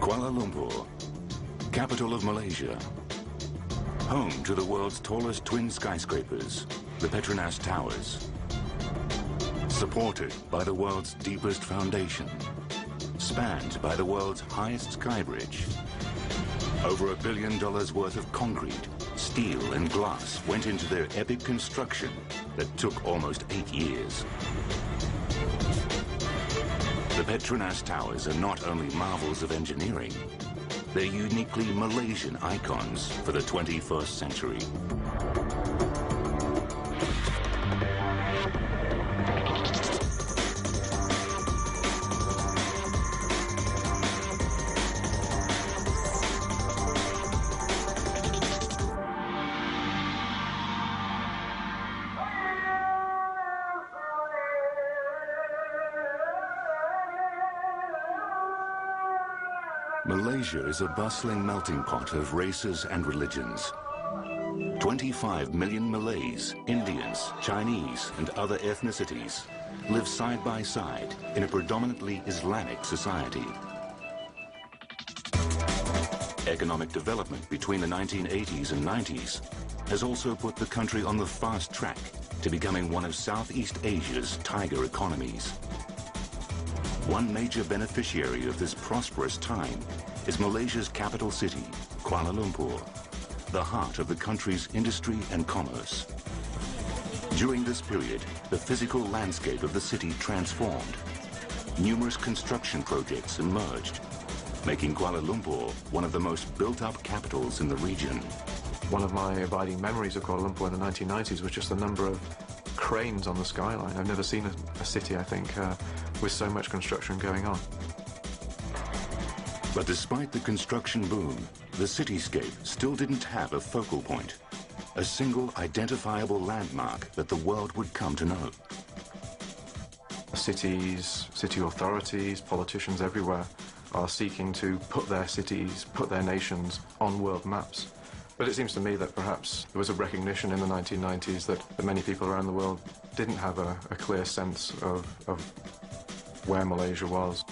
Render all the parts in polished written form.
Kuala Lumpur, capital of Malaysia, home to the world's tallest twin skyscrapers, the Petronas Towers, supported by the world's deepest foundation, spanned by the world's highest sky bridge. Over $1 billion worth of concrete, steel and glass went into their epic construction that took almost 8 years. The Petronas Towers are not only marvels of engineering, they're uniquely Malaysian icons for the 21st century. Malaysia is a bustling melting pot of races and religions. 25 million Malays, Indians, Chinese, and other ethnicities live side by side in a predominantly Islamic society. Economic development between the 1980s and 90s has also put the country on the fast track to becoming one of Southeast Asia's tiger economies. One major beneficiary of this prosperous time is Malaysia's capital city, Kuala Lumpur, the heart of the country's industry and commerce. During this period, the physical landscape of the city transformed. Numerous construction projects emerged, making Kuala Lumpur one of the most built-up capitals in the region. One of my abiding memories of Kuala Lumpur in the 1990s was just the number of cranes on the skyline. I've never seen a city, I think, with so much construction going on. But despite the construction boom, the cityscape still didn't have a focal point, a single identifiable landmark that the world would come to know. Cities, city authorities, politicians everywhere are seeking to put their cities, put their nations on world maps. But it seems to me that perhaps there was a recognition in the 1990s that many people around the world didn't have a clear sense of where Malaysia was.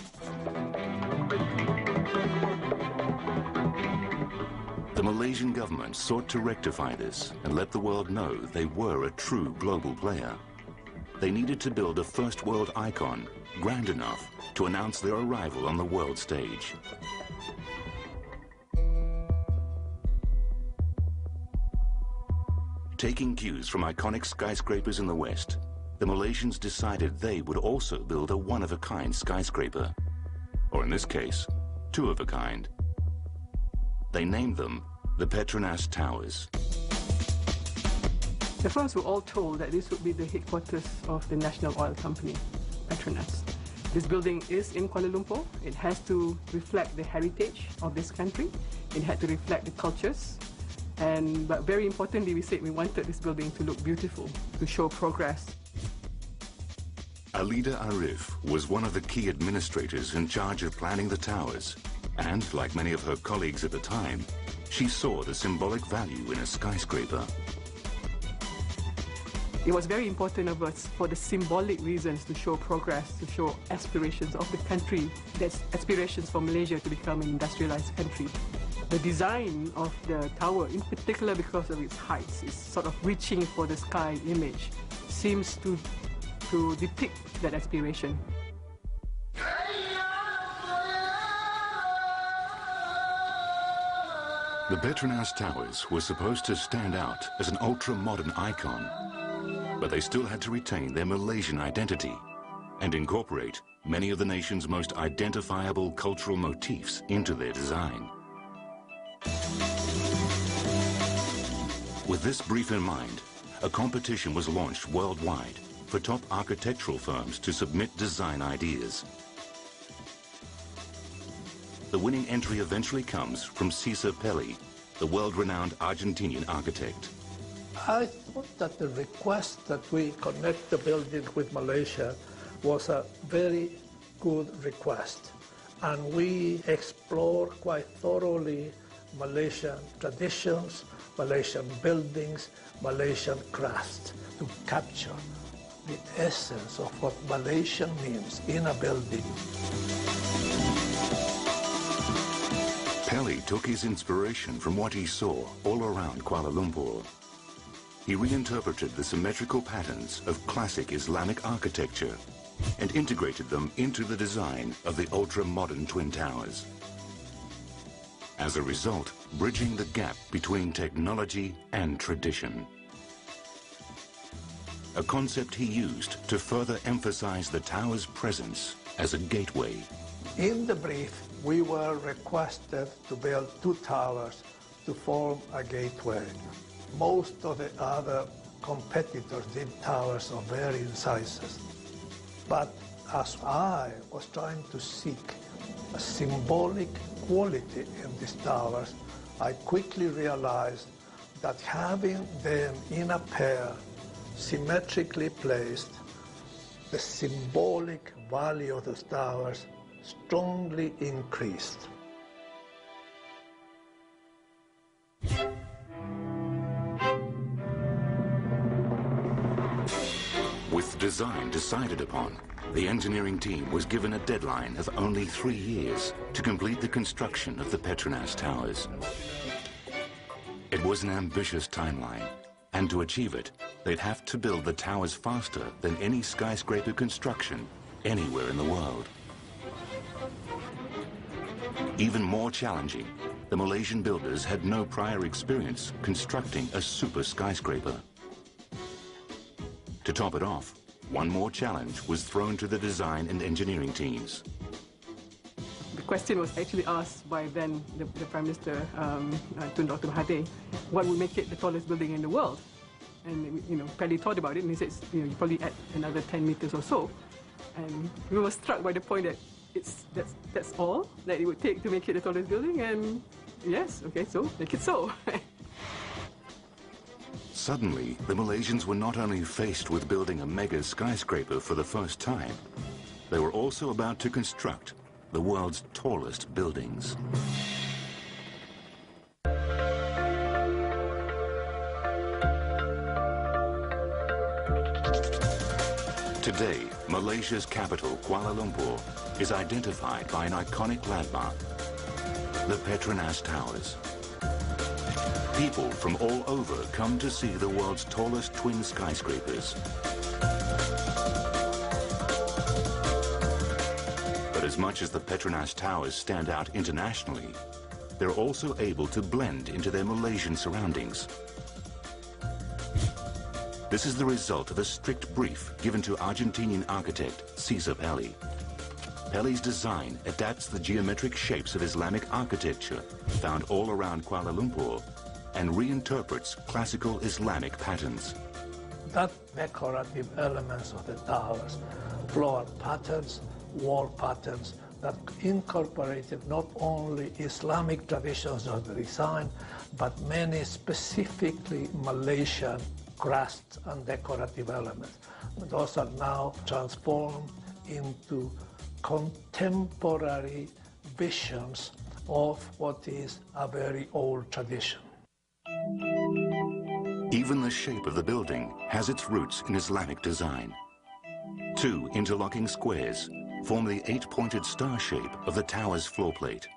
The Malaysian government sought to rectify this and let the world know they were a true global player. They needed to build a first world icon grand enough to announce their arrival on the world stage. Taking cues from iconic skyscrapers in the West, the Malaysians decided they would also build a one-of-a-kind skyscraper. Or in this case, two of a kind. They named them the Petronas Towers. The firms were all told that this would be the headquarters of the national oil company, Petronas. This building is in Kuala Lumpur. It has to reflect the heritage of this country. It had to reflect the cultures. But very importantly, we said we wanted this building to look beautiful, to show progress. Alida Arif was one of the key administrators in charge of planning the towers. And, like many of her colleagues at the time, she saw the symbolic value in a skyscraper. It was very important of us for the symbolic reasons to show progress, to show aspirations of the country, that's aspirations for Malaysia to become an industrialized country. The design of the tower, in particular because of its heights, is sort of reaching for the sky image, seems to depict that aspiration. The Petronas Towers were supposed to stand out as an ultra-modern icon, but they still had to retain their Malaysian identity and incorporate many of the nation's most identifiable cultural motifs into their design. With this brief in mind, a competition was launched worldwide for top architectural firms to submit design ideas. The winning entry eventually comes from Cesar Pelli, the world-renowned Argentinian architect. I thought that the request that we connect the building with Malaysia was a very good request. And we explored quite thoroughly Malaysian traditions, Malaysian buildings, Malaysian crafts to capture the essence of what Malaysian means in a building. quickly took his inspiration from what he saw all around Kuala Lumpur. He reinterpreted the symmetrical patterns of classic Islamic architecture and integrated them into the design of the ultra-modern Twin Towers. As a result, bridging the gap between technology and tradition. A concept he used to further emphasize the tower's presence as a gateway. In the brief, we were requested to build 2 towers to form a gateway. Most of the other competitors did towers of varying sizes. But as I was trying to seek a symbolic quality in these towers, I quickly realized that having them in a pair, symmetrically placed, the symbolic value of those towers strongly increased. With design decided upon, the engineering team was given a deadline of only 3 years to complete the construction of the Petronas towers. It was an ambitious timeline, and to achieve it, they'd have to build the towers faster than any skyscraper construction anywhere in the world. Even more challenging, the Malaysian builders had no prior experience constructing a super skyscraper. To top it off, one more challenge was thrown to the design and engineering teams. The question was actually asked by then the Prime Minister, Tun Dr. Mahathir, what would make it the tallest building in the world? And Paddy thought about it, and he said, you probably add another 10 meters or so. And we were struck by the point that that's all that it would take to make it the tallest building, and yes, okay, so make it so. Suddenly, the Malaysians were not only faced with building a mega skyscraper for the first time, they were also about to construct the world's tallest buildings. Today, Malaysia's capital, Kuala Lumpur, is identified by an iconic landmark, the Petronas Towers. People from all over come to see the world's tallest twin skyscrapers. But as much as the Petronas Towers stand out internationally, they're also able to blend into their Malaysian surroundings. This is the result of a strict brief given to Argentinian architect Cesar Pelli. Pelli's design adapts the geometric shapes of Islamic architecture found all around Kuala Lumpur and reinterprets classical Islamic patterns. That decorative elements of the towers, floor patterns, wall patterns, that incorporated not only Islamic traditions of the design, but many specifically Malaysian crafts and decorative elements. Those are now transformed into contemporary visions of what is a very old tradition. Even the shape of the building has its roots in Islamic design. 2 interlocking squares form the 8-pointed star shape of the tower's floor plate,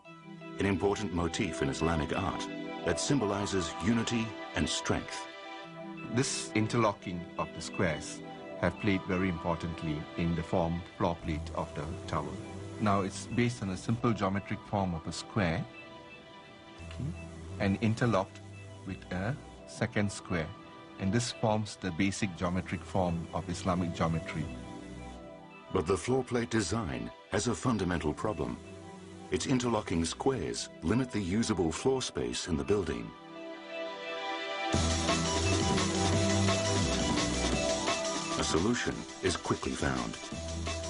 an important motif in Islamic art that symbolizes unity and strength. This interlocking of the squares have played very importantly in the formed floor plate of the tower. Now it's based on a simple geometric form of a square, okay, and interlocked with a second square, and this forms the basic geometric form of Islamic geometry. But the floor plate design has a fundamental problem. Its interlocking squares limit the usable floor space in the building. A solution is quickly found.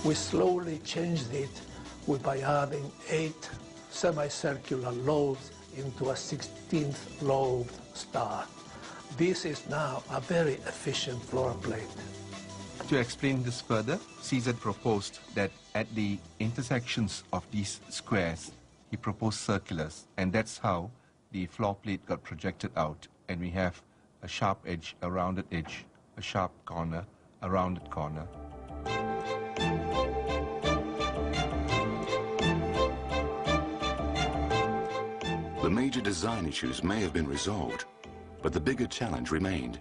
We slowly changed it by adding 8 semicircular lobes into a 16th lobed star. This is now a very efficient floor plate. To explain this further, Cesar proposed that at the intersections of these squares, he proposed circulars, and that's how the floor plate got projected out, and we have a sharp edge, a rounded edge, a sharp corner, a rounded corner. The The major design issues may have been resolved, but the bigger challenge remained.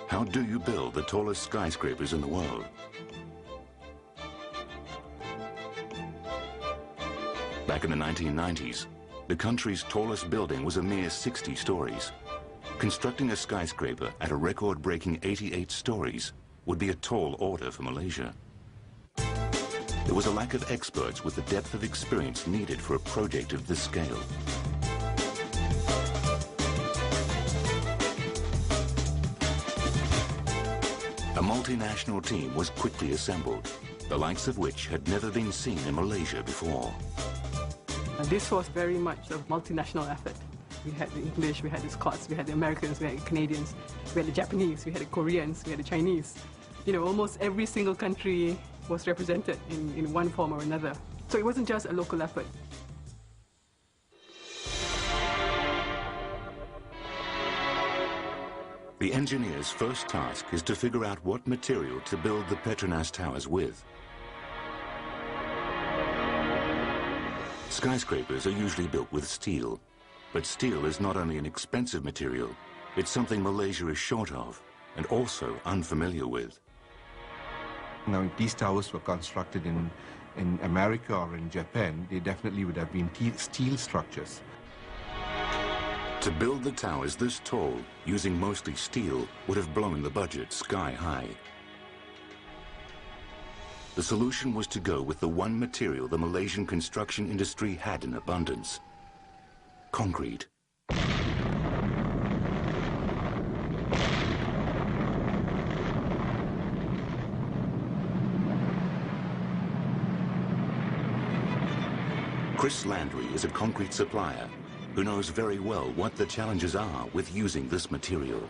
How do you build the tallest skyscrapers in the world? Back in the 1990s, the country's tallest building was a mere 60 stories. Constructing a skyscraper at a record-breaking 88 stories would be a tall order for Malaysia. There was a lack of experts with the depth of experience needed for a project of this scale. A multinational team was quickly assembled, the likes of which had never been seen in Malaysia before. This was very much a multinational effort. We had the English, we had the Scots, we had the Americans, we had the Canadians, we had the Japanese, we had the Koreans, we had the Chinese. You know, almost every single country was represented in one form or another. So it wasn't just a local effort. The engineer's first task is to figure out what material to build the Petronas towers with. Skyscrapers are usually built with steel, but steel is not only an expensive material, it's something Malaysia is short of and also unfamiliar with. Now, if these towers were constructed in America or in Japan, they definitely would have been steel structures. To build the towers this tall, using mostly steel, would have blown the budget sky high. The solution was to go with the one material the Malaysian construction industry had in abundance: concrete. Chris Landry is a concrete supplier who knows very well what the challenges are with using this material.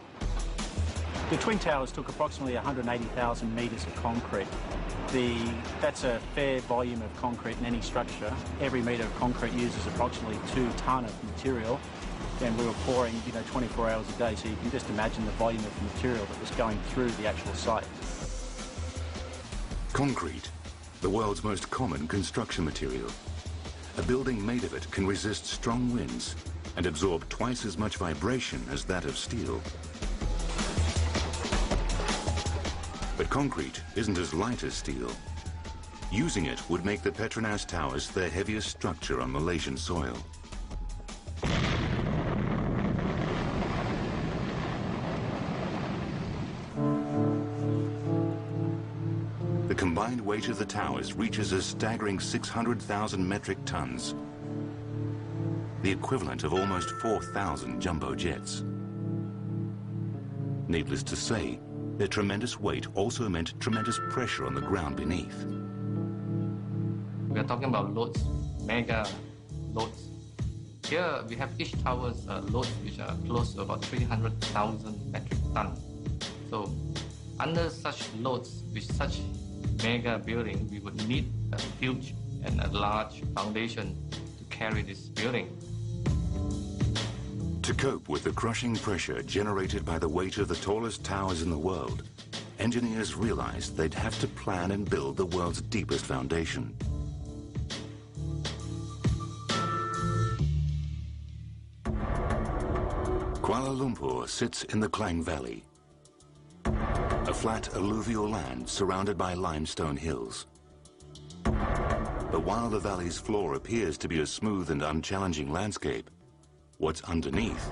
The Twin Towers took approximately 180,000 metres of concrete. That's a fair volume of concrete in any structure. Every metre of concrete uses approximately 2 tonne of material, and we were pouring 24 hours a day, so you can just imagine the volume of material that was going through the actual site. Concrete, the world's most common construction material. A building made of it can resist strong winds and absorb twice as much vibration as that of steel. But concrete isn't as light as steel. Using it would make the Petronas towers their heaviest structure on Malaysian soil. The combined weight of the towers reaches a staggering 600,000 metric tons, the equivalent of almost 4,000 jumbo jets. Needless to say, their tremendous weight also meant tremendous pressure on the ground beneath. We are talking about loads, mega loads. Here we have each tower's loads which are close to about 300,000 metric tons. So under such loads, with such mega building, we would need a huge and a large foundation to carry this building. To cope with the crushing pressure generated by the weight of the tallest towers in the world, engineers realized they'd have to plan and build the world's deepest foundation. Kuala Lumpur sits in the Klang Valley, a flat alluvial land surrounded by limestone hills. But while the valley's floor appears to be a smooth and unchallenging landscape, what's underneath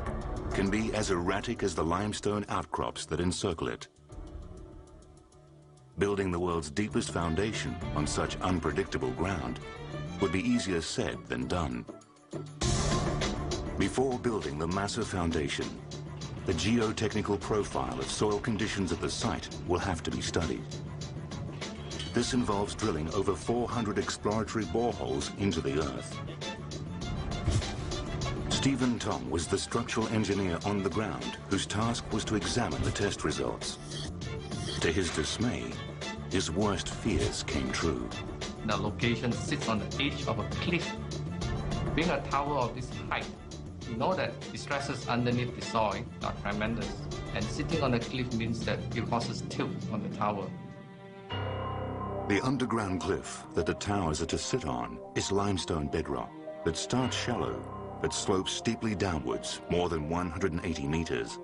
can be as erratic as the limestone outcrops that encircle it. Building the world's deepest foundation on such unpredictable ground would be easier said than done. Before building the massive foundation, the geotechnical profile of soil conditions at the site will have to be studied. This involves drilling over 400 exploratory boreholes into the earth. Stephen Tong was the structural engineer on the ground whose task was to examine the test results. To his dismay, his worst fears came true. The location sits on the edge of a cliff. Being a tower of this height, you know that the stresses underneath the soil are tremendous, and sitting on a cliff means that it causes tilt on the tower. The underground cliff that the towers are to sit on is limestone bedrock that starts shallow but slopes steeply downwards more than 180 meters.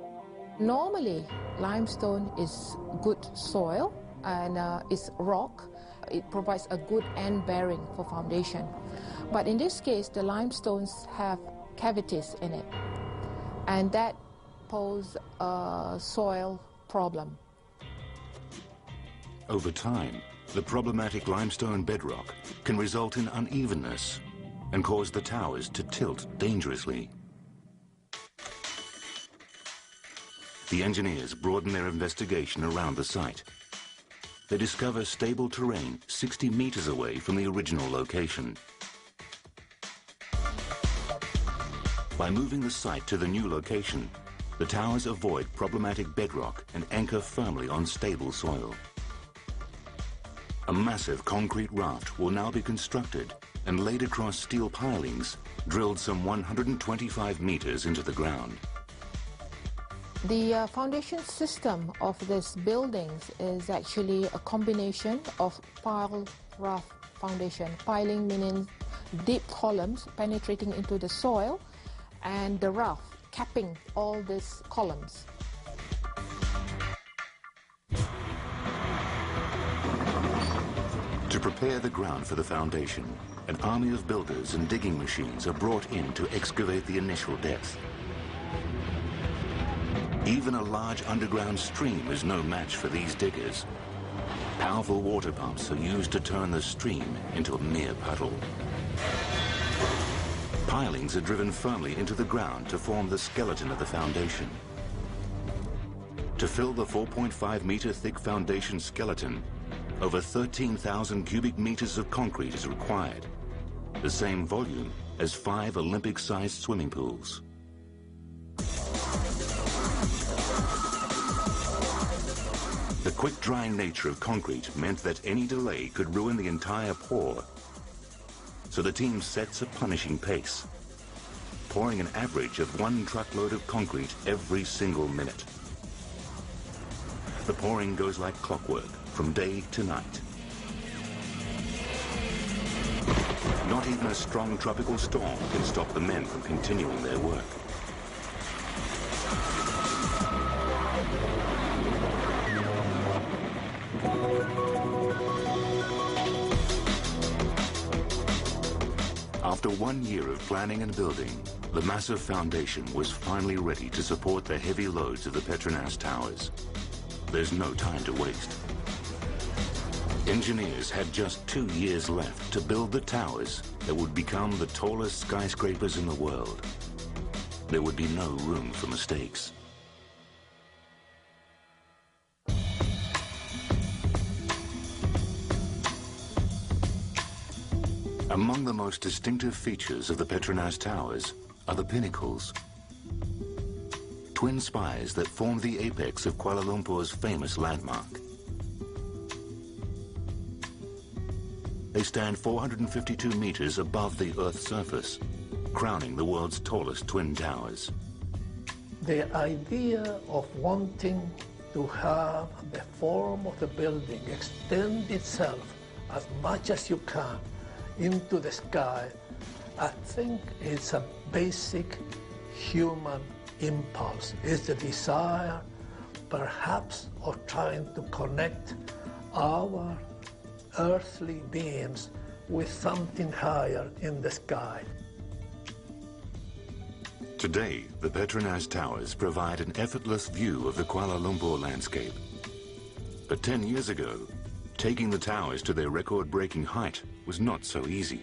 Normally, limestone is good soil and it's rock. It provides a good end bearing for foundation. But in this case, the limestones have cavities in it, and that poses a soil problem. Over time, the problematic limestone bedrock can result in unevenness and cause the towers to tilt dangerously. The engineers broaden their investigation around the site. They discover stable terrain 60 meters away from the original location. By moving the site to the new location, the towers avoid problematic bedrock and anchor firmly on stable soil. A massive concrete raft will now be constructed and laid across steel pilings drilled some 125 meters into the ground. The foundation system of these buildings is actually a combination of pile raft foundation. Piling meaning deep columns penetrating into the soil, and the raft capping all these columns. To prepare the ground for the foundation, an army of builders and digging machines are brought in to excavate the initial depth. Even a large underground stream is no match for these diggers. Powerful water pumps are used to turn the stream into a mere puddle. Pilings are driven firmly into the ground to form the skeleton of the foundation. To fill the 4.5 meter thick foundation skeleton, over 13,000 cubic meters of concrete is required, the same volume as 5 Olympic-sized swimming pools. The quick-drying nature of concrete meant that any delay could ruin the entire pour. So the team sets a punishing pace, pouring an average of 1 truckload of concrete every single minute. The pouring goes like clockwork from day to night. Not even a strong tropical storm can stop the men from continuing their work. After 1 year of planning and building, the massive foundation was finally ready to support the heavy loads of the Petronas towers. There's no time to waste. Engineers had just 2 years left to build the towers that would become the tallest skyscrapers in the world. There would be no room for mistakes. Among the most distinctive features of the Petronas towers are the pinnacles. Twin spires that form the apex of Kuala Lumpur's famous landmark. They stand 452 meters above the Earth's surface, crowning the world's tallest twin towers. The idea of wanting to have the form of the building extend itself as much as you can into the sky, I think it's a basic human impulse. It's the desire, perhaps, of trying to connect our earthly beings with something higher in the sky. Today, the Petronas towers provide an effortless view of the Kuala Lumpur landscape. But 10 years ago, taking the towers to their record-breaking height was not so easy.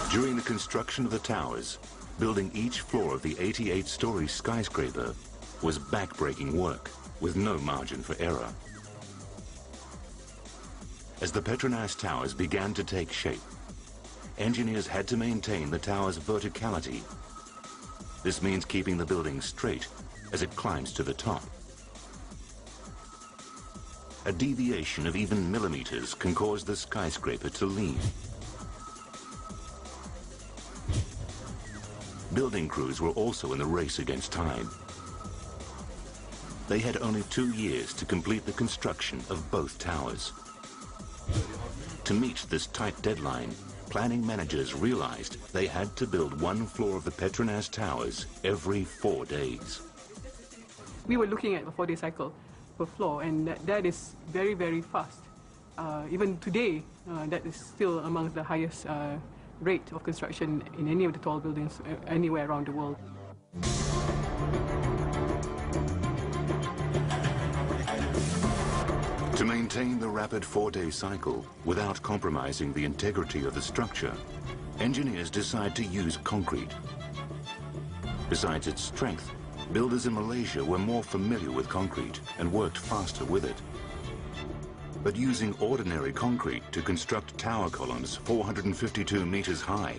During the construction of the towers, building each floor of the 88-story skyscraper was back-breaking work with no margin for error. As the Petronas towers began to take shape, engineers had to maintain the tower's verticality. This means keeping the building straight as it climbs to the top. A deviation of even millimeters can cause the skyscraper to lean. Building crews were also in the race against time. They had only 2 years to complete the construction of both towers. To meet this tight deadline, planning managers realized they had to build one floor of the Petronas towers every 4 days. We were looking at a 4-day cycle per floor, and that is very, very fast. Even today, that is still amongst the highest rate of construction in any of the tall buildings anywhere around the world. To maintain the rapid 4-day cycle without compromising the integrity of the structure, engineers decide to use concrete. Besides its strength, builders in Malaysia were more familiar with concrete and worked faster with it. But using ordinary concrete to construct tower columns 452 meters high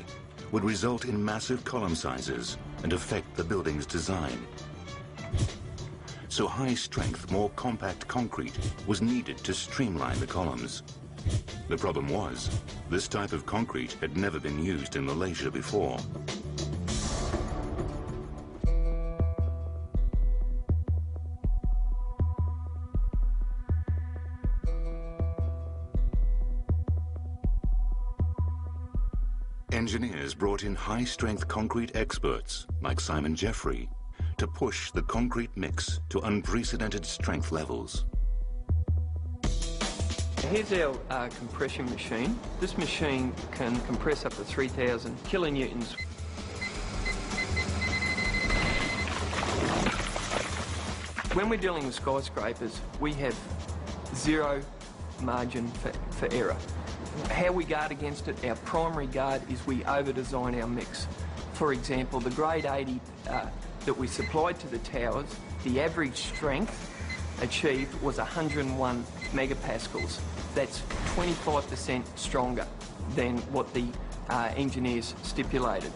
would result in massive column sizes and affect the building's design. So high-strength, more compact concrete was needed to streamline the columns. The problem was, this type of concrete had never been used in Malaysia before. Engineers brought in high-strength concrete experts, like Simon Jeffrey, to push the concrete mix to unprecedented strength levels. Here's our compression machine. This machine can compress up to 3,000 kilonewtons. When we're dealing with skyscrapers, we have zero margin for error. How we guard against it, our primary guard is we over-design our mix. For example, the grade 80 that we supplied to the towers, the average strength achieved was 101 megapascals. That's 25% stronger than what the engineers stipulated.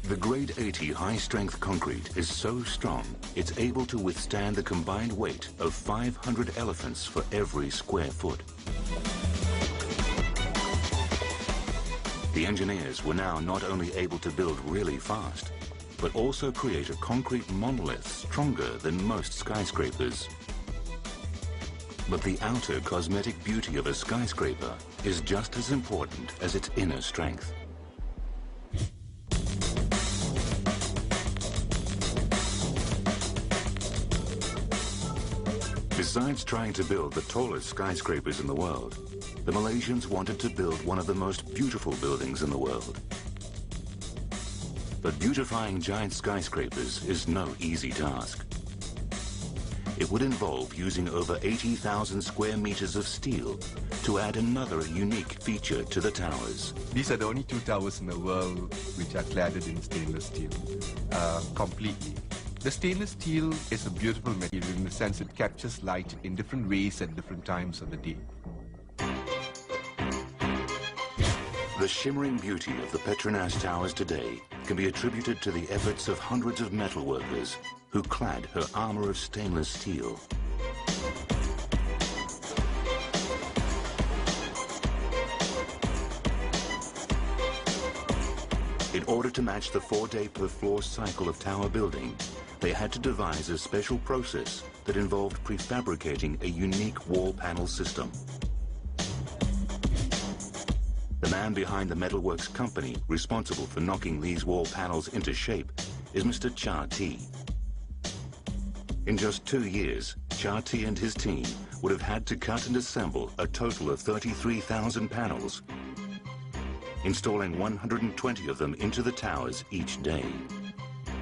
The grade 80 high-strength concrete is so strong, it's able to withstand the combined weight of 500 elephants for every square foot. The engineers were now not only able to build really fast, but also create a concrete monolith stronger than most skyscrapers. But the outer cosmetic beauty of a skyscraper is just as important as its inner strength. Besides trying to build the tallest skyscrapers in the world, the Malaysians wanted to build one of the most beautiful buildings in the world. But beautifying giant skyscrapers is no easy task. It would involve using over 80,000 square meters of steel to add another unique feature to the towers. These are the only 2 towers in the world which are cladded in stainless steel, completely. The stainless steel is a beautiful material in the sense it captures light in different ways at different times of the day. The shimmering beauty of the Petronas towers today can be attributed to the efforts of hundreds of metal workers who clad her armor of stainless steel. In order to match the 4-day per floor cycle of tower building, they had to devise a special process that involved prefabricating a unique wall panel system. The man behind the metalworks company responsible for knocking these wall panels into shape is Mr. Cha T. In just 2 years, Cha T and his team would have had to cut and assemble a total of 33,000 panels, installing 120 of them into the towers each day.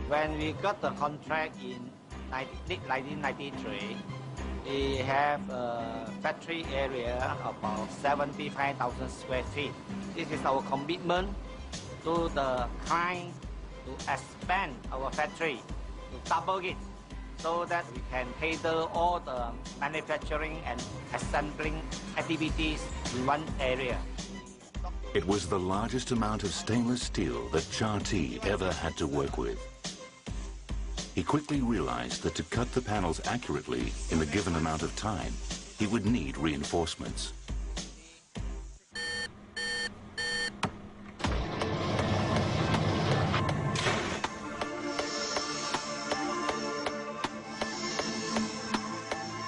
When we got the contract in 1993, we have a factory area about 75,000 square feet. This is our commitment to the client to expand our factory, to double it, so that we can cater all the manufacturing and assembling activities in one area. It was the largest amount of stainless steel that Cha T ever had to work with. He quickly realized that to cut the panels accurately in the given amount of time, he would need reinforcements.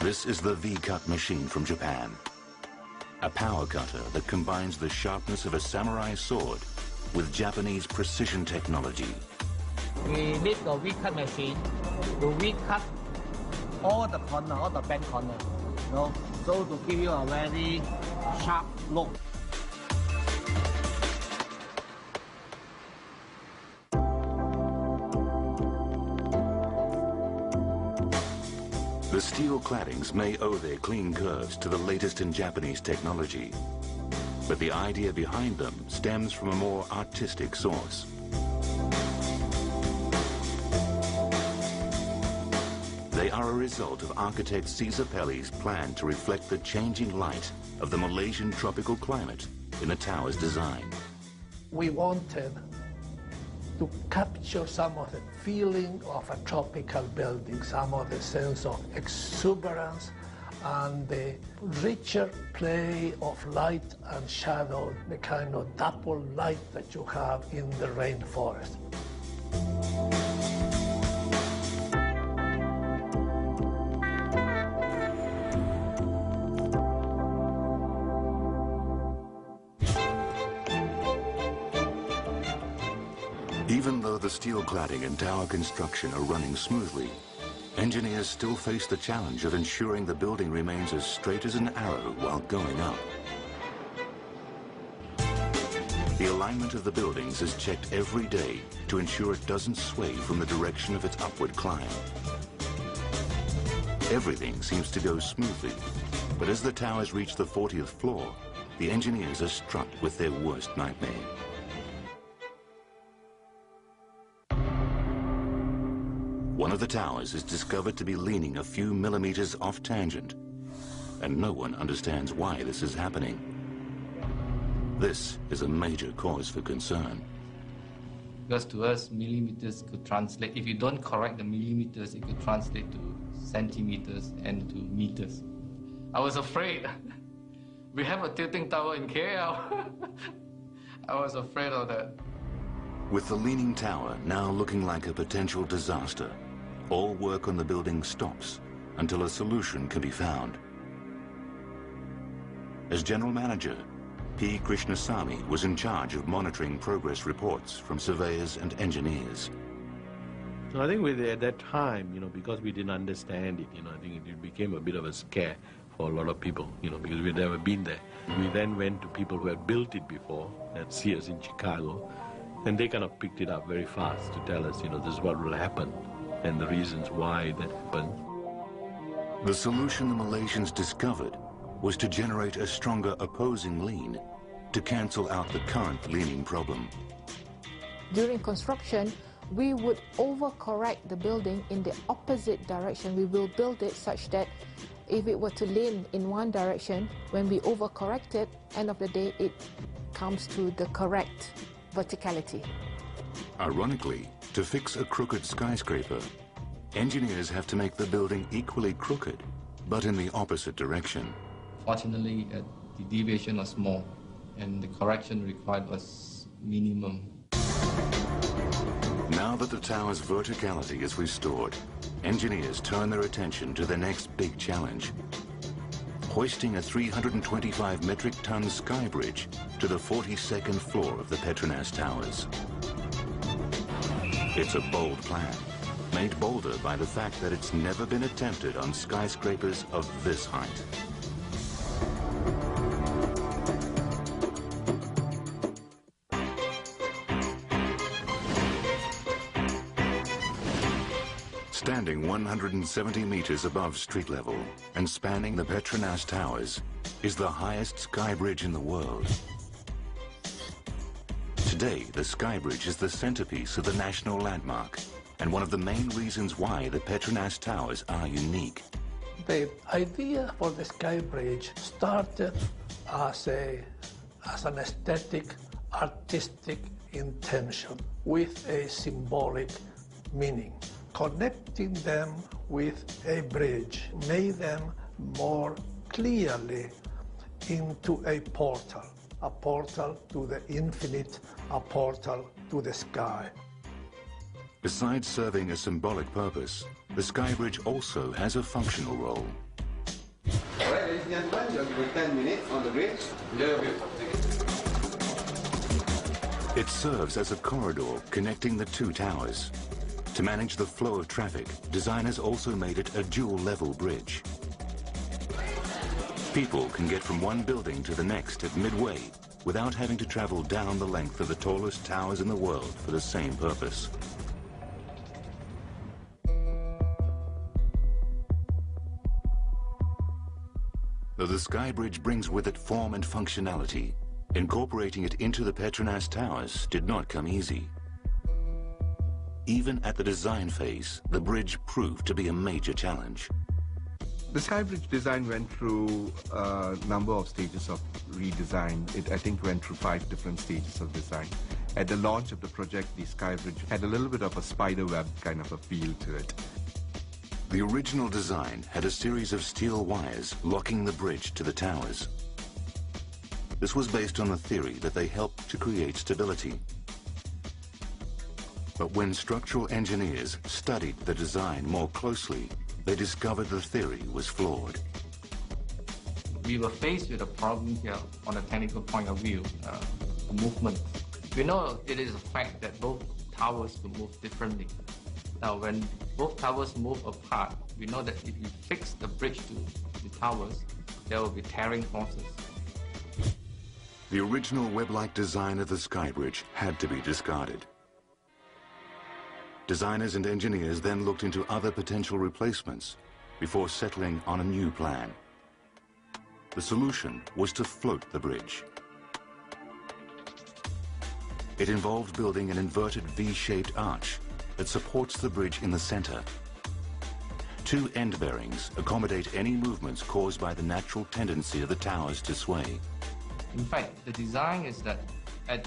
This is the V-cut machine from Japan. a power cutter that combines the sharpness of a samurai sword with Japanese precision technology. We need the weed cut machine to weed cut all the corner, all the back corner, so to give you a very sharp look. The steel claddings may owe their clean curves to the latest in Japanese technology, but the idea behind them stems from a more artistic source. They are a result of architect Caesar Pelli's plan to reflect the changing light of the Malaysian tropical climate in the tower's design. We wanted to capture some of the feeling of a tropical building, some of the sense of exuberance and the richer play of light and shadow, the kind of double light that you have in the rainforest. Even though the steel cladding and tower construction are running smoothly, engineers still face the challenge of ensuring the building remains as straight as an arrow while going up. The alignment of the buildings is checked every day to ensure it doesn't sway from the direction of its upward climb. Everything seems to go smoothly, but as the towers reach the 40th floor, the engineers are struck with their worst nightmare. One of the towers is discovered to be leaning a few millimeters off tangent, and no one understands why this is happening. This is a major cause for concern. Because to us, millimeters could translate, if you don't correct the millimeters, it could translate to centimeters and to meters. I was afraid. We have a tilting tower in KL. I was afraid of that. With the leaning tower now looking like a potential disaster, all work on the building stops until a solution can be found. As general manager, P. Krishnasamy was in charge of monitoring progress reports from surveyors and engineers. So I think at that time, because we didn't understand it, I think it became a bit of a scare for a lot of people, because we'd never been there. We then went to people who had built it before, at Sears in Chicago, and they kind of picked it up very fast to tell us, this is what will happen and the reasons why that happened. The solution the Malaysians discovered was to generate a stronger opposing lean to cancel out the current leaning problem. During construction, we would overcorrect the building in the opposite direction. We will build it such that if it were to lean in one direction, when we overcorrect it, end of the day, it comes to the correct verticality. Ironically, to fix a crooked skyscraper, engineers have to make the building equally crooked, but in the opposite direction. Fortunately, the deviation was small, and the correction required was minimum. Now that the tower's verticality is restored, engineers turn their attention to the next big challenge: hoisting a 325 metric ton sky bridge to the 42nd floor of the Petronas towers. It's a bold plan, made bolder by the fact that it's never been attempted on skyscrapers of this height. Standing 170 meters above street level and spanning the Petronas towers is the highest sky bridge in the world. Today, the sky bridge is the centerpiece of the national landmark and one of the main reasons why the Petronas towers are unique. The idea for the sky bridge started as an aesthetic, artistic intention with a symbolic meaning. Connecting them with a bridge made them more clearly into a portal to the infinite, a portal to the sky. Besides serving a symbolic purpose, the sky bridge also has a functional role. Alright, ladies and gentlemen, you're given 10 minutes on the bridge. Enjoy your view. It serves as a corridor connecting the two towers. To manage the flow of traffic, designers also made it a dual-level bridge. People can get from one building to the next at midway without having to travel down the length of the tallest towers in the world for the same purpose. Though the Sky Bridge brings with it form and functionality, incorporating it into the Petronas towers did not come easy. Even at the design phase, the bridge proved to be a major challenge. The Sky Bridge design went through a number of stages of redesign. It, I think, went through 5 different stages of design. At the launch of the project, the Sky Bridge had a little bit of a spider web kind of a feel to it. The original design had a series of steel wires locking the bridge to the towers. This was based on the theory that they helped to create stability. But when structural engineers studied the design more closely, they discovered the theory was flawed. We were faced with a problem here on a technical point of view, movement. We know it is a fact that both towers will move differently. Now, when both towers move apart, we know that if we fix the bridge to the towers, there will be tearing forces. The original web-like design of the Sky Bridge had to be discarded. Designers and engineers then looked into other potential replacements before settling on a new plan. The solution was to float the bridge. It involved building an inverted V-shaped arch that supports the bridge in the center. 2 end bearings accommodate any movements caused by the natural tendency of the towers to sway. In fact, the design is that at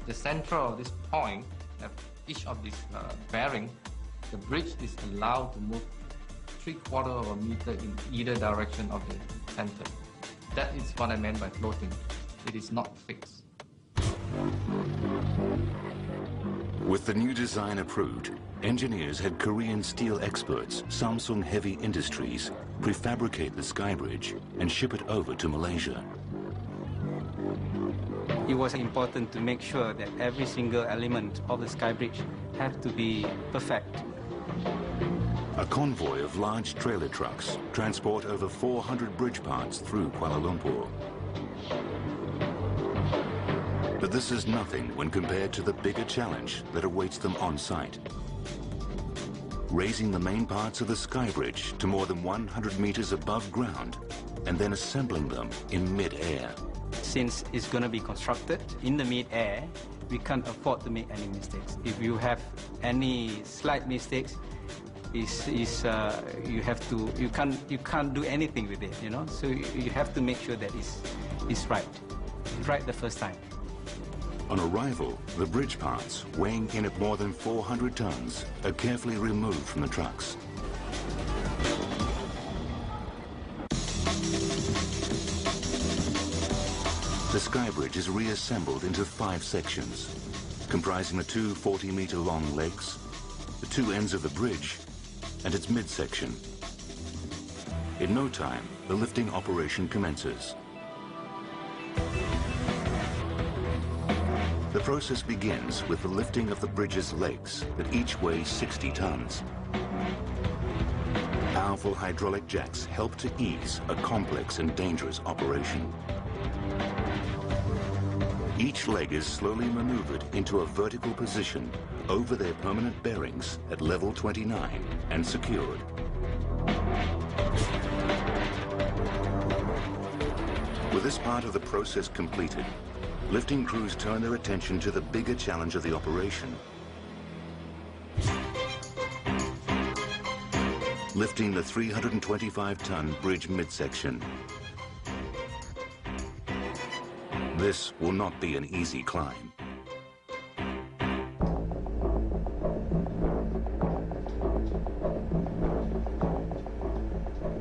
the center of this point, at each of these bearing, the bridge is allowed to move 3/4 of a meter in either direction of the center. That is what I meant by floating. It is not fixed. With the new design approved, engineers had Korean steel experts, Samsung Heavy Industries, prefabricate the Sky Bridge and ship it over to Malaysia. It was important to make sure that every single element of the Sky Bridge had to be perfect. A convoy of large trailer trucks transport over 400 bridge parts through Kuala Lumpur. But this is nothing when compared to the bigger challenge that awaits them on site. Raising the main parts of the Sky Bridge to more than 100 meters above ground and then assembling them in mid-air. Since it's going to be constructed in the mid-air, we can't afford to make any mistakes. If you have any slight mistakes, you can't do anything with it, you know. So you have to make sure that it's right the first time. On arrival, the bridge parts, weighing in at more than 400 tons, are carefully removed from the trucks. The Sky Bridge is reassembled into 5 sections, comprising the 2 40-meter-long legs, the 2 ends of the bridge, and its midsection. In no time, the lifting operation commences. The process begins with the lifting of the bridge's legs that each weigh 60 tons. Powerful hydraulic jacks help to ease a complex and dangerous operation. Each leg is slowly maneuvered into a vertical position over their permanent bearings at level 29 and secured. With this part of the process completed, lifting crews turn their attention to the bigger challenge of the operation. Lifting the 325-ton bridge midsection. This will not be an easy climb.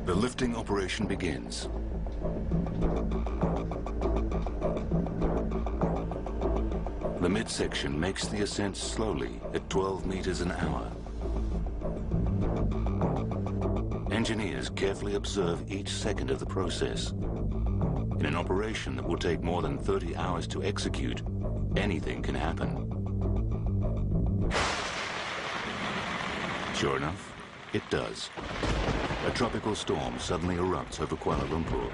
The lifting operation begins. The midsection makes the ascent slowly at 12 meters an hour. engineers carefully observe each second of the process. In an operation that will take more than 30 hours to execute, anything can happen. Sure enough, it does. A tropical storm suddenly erupts over Kuala Lumpur.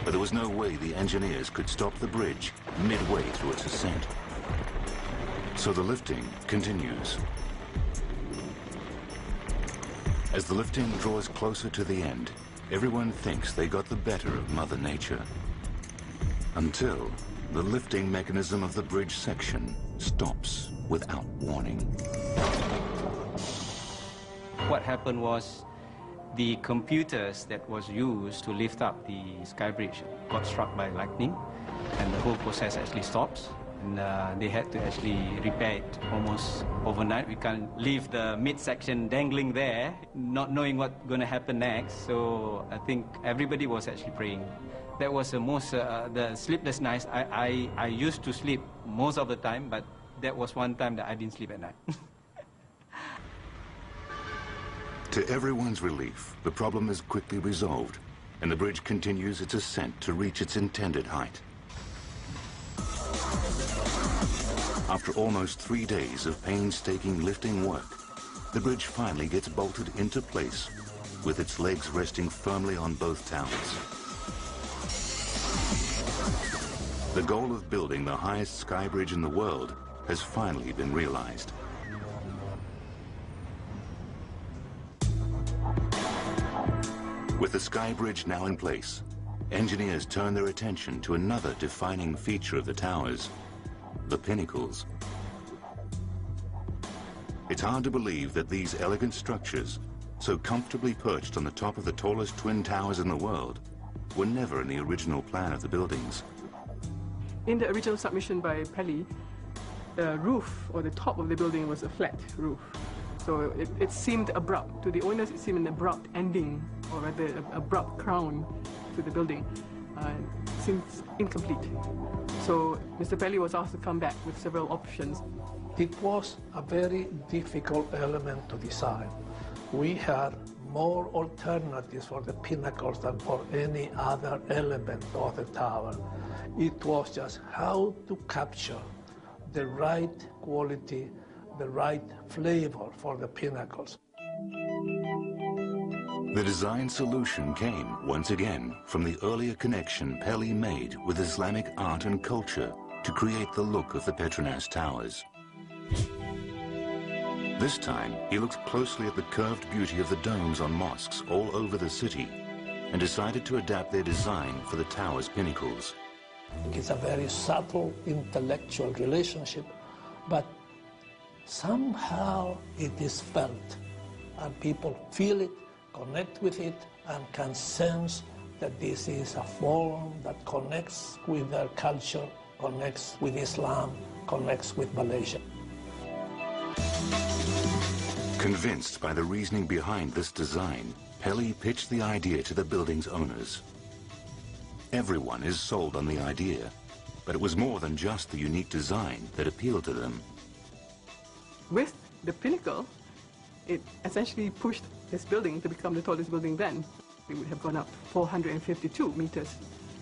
But there was no way the engineers could stop the bridge midway through its ascent. So the lifting continues. As the lifting draws closer to the end, everyone thinks they got the better of Mother Nature. Until the lifting mechanism of the bridge section stops without warning. What happened was the computers that was used to lift up the sky bridge got struck by lightning, and the whole process actually stops. And they had to actually repair it almost overnight. We can't leave the midsection dangling there, not knowing what's going to happen next. So I think everybody was actually praying. That was the sleepless nights. I used to sleep most of the time, but that was one time that I didn't sleep at night. To everyone's relief, the problem is quickly resolved, and the bridge continues its ascent to reach its intended height. After almost 3 days of painstaking lifting work, the bridge finally gets bolted into place, with its legs resting firmly on both towers. The goal of building the highest sky bridge in the world has finally been realized. With the sky bridge now in place, engineers turn their attention to another defining feature of the towers, the pinnacles. It's hard to believe that these elegant structures, so comfortably perched on the top of the tallest twin towers in the world, were never in the original plan of the buildings. In the original submission by Pelly, the roof or the top of the building was a flat roof. So it seemed abrupt. To the owners, it seemed an abrupt ending, or rather an abrupt crown to the building. It seems incomplete. So Mr. Pelly was asked to come back with several options. It was a very difficult element to design. We had more alternatives for the pinnacles than for any other element of the tower. It was just how to capture the right quality, the right flavor for the pinnacles. The design solution came, once again, from the earlier connection Pelly made with Islamic art and culture to create the look of the Petronas towers. This time, he looked closely at the curved beauty of the domes on mosques all over the city and decided to adapt their design for the tower's pinnacles. It's a very subtle intellectual relationship, but somehow it is felt, and people feel it, connect with it, and can sense that this is a form that connects with their culture, connects with Islam, connects with Malaysia. Convinced by the reasoning behind this design, Pelly pitched the idea to the building's owners. Everyone is sold on the idea, but it was more than just the unique design that appealed to them. With the pinnacle, it essentially pushed this building to become the tallest building then. It would have gone up 452 meters,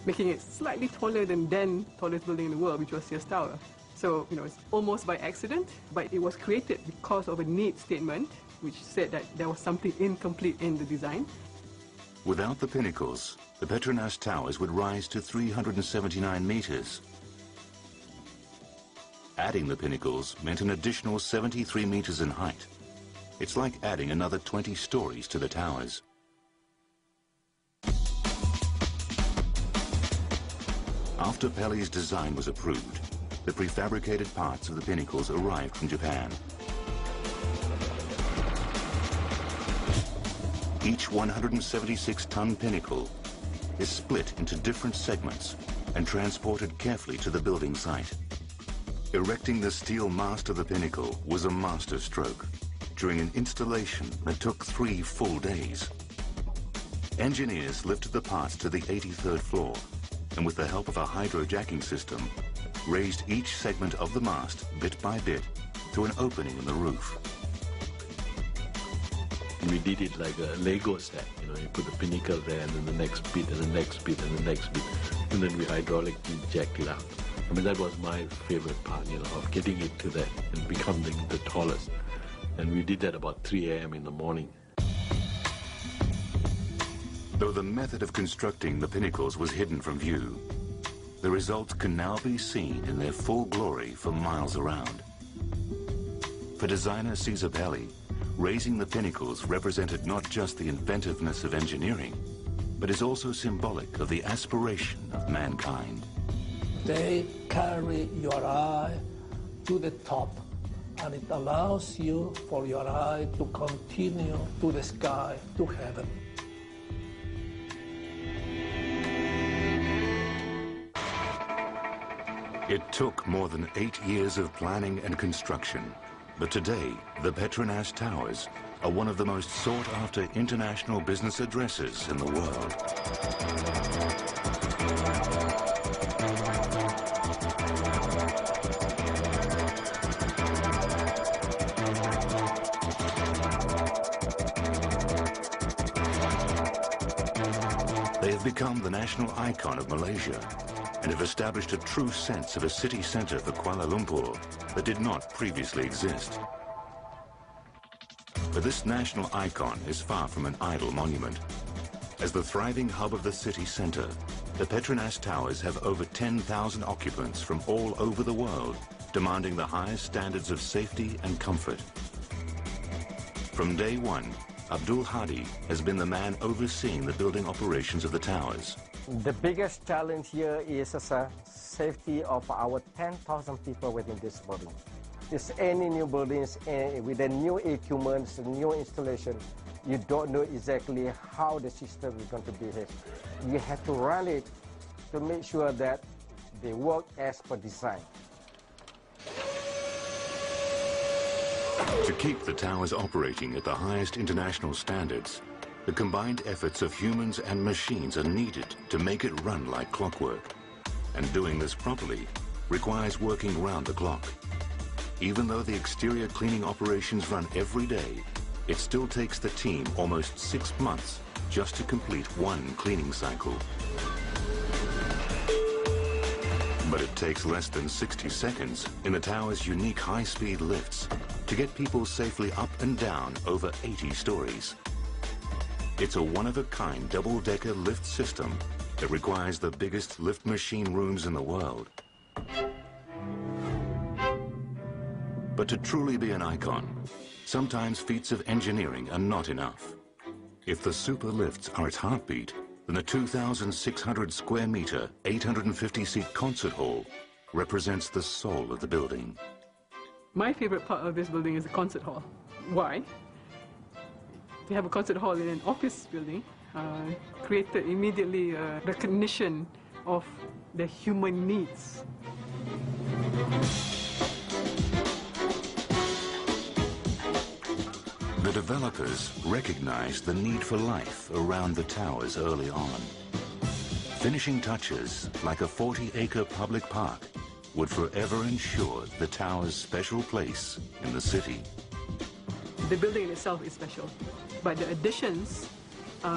making it slightly taller than then tallest building in the world, which was Sears Tower. So, it's almost by accident, but it was created because of a need statement, which said that there was something incomplete in the design. Without the pinnacles, the Petronas towers would rise to 379 meters. Adding the pinnacles meant an additional 73 meters in height. It's like adding another 20 stories to the towers. After Pelly's design was approved, the prefabricated parts of the pinnacles arrived from Japan. Each 176-ton pinnacle is split into different segments and transported carefully to the building site. Erecting the steel mast of the pinnacle was a master stroke during an installation that took 3 full days. Engineers lifted the parts to the 83rd floor and with the help of a hydro-jacking system, raised each segment of the mast bit by bit through an opening in the roof. We did it like a Lego set, you know, you put the pinnacle there and then the next bit and the next bit and the next bit, and then we hydraulically jacked it out. I mean, that was my favorite part, you know, of getting it to that and becoming the tallest. And we did that about 3 a.m. in the morning. Though the method of constructing the pinnacles was hidden from view, the results can now be seen in their full glory for miles around. For designer Cesar Pelli, raising the pinnacles represented not just the inventiveness of engineering, but is also symbolic of the aspiration of mankind. They carry your eye to the top, and it allows you for your eye to continue to the sky, to heaven. It took more than 8 years of planning and construction, but today the Petronas Towers are one of the most sought-after international business addresses in the world. They have become the national icon of Malaysia and have established a true sense of a city centre for Kuala Lumpur that did not previously exist. But this national icon is far from an idle monument. As the thriving hub of the city centre, the Petronas Towers have over 10,000 occupants from all over the world, demanding the highest standards of safety and comfort. From day one, Abdul Hadi has been the man overseeing the building operations of the towers. The biggest challenge here is the safety of our 10,000 people within this building. If any new buildings with the new equipment, new installation, you don't know exactly how the system is going to behave. You have to run it to make sure that they work as per design. To keep the towers operating at the highest international standards, the combined efforts of humans and machines are needed to make it run like clockwork. And doing this properly requires working round the clock. Even though the exterior cleaning operations run every day, it still takes the team almost 6 months just to complete one cleaning cycle. But it takes less than 60 seconds in the tower's unique high-speed lifts to get people safely up and down over 80 stories. It's a one-of-a-kind double-decker lift system that requires the biggest lift machine rooms in the world. But to truly be an icon, sometimes feats of engineering are not enough. If the super lifts are its heartbeat, then the 2,600 square meter, 850-seat concert hall represents the soul of the building. My favorite part of this building is the concert hall. Why? To have a concert hall in an office building created immediately a recognition of the human needs. The developers recognized the need for life around the towers early on. Finishing touches, like a 40-acre public park, would forever ensure the tower's special place in the city. The building in itself is special, but the additions,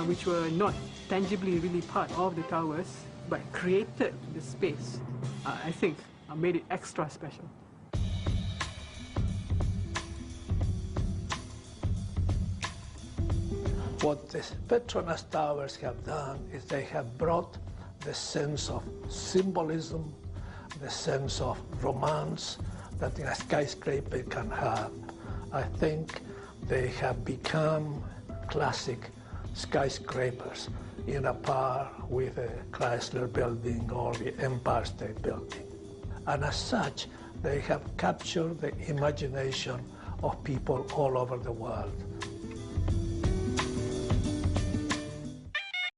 which were not tangibly really part of the towers, but created the space, I think, made it extra special. What the Petronas Towers have done is they have brought the sense of symbolism, the sense of romance that a skyscraper can have. I think they have become classic skyscrapers in a par with the Chrysler Building or the Empire State Building. And as such, they have captured the imagination of people all over the world.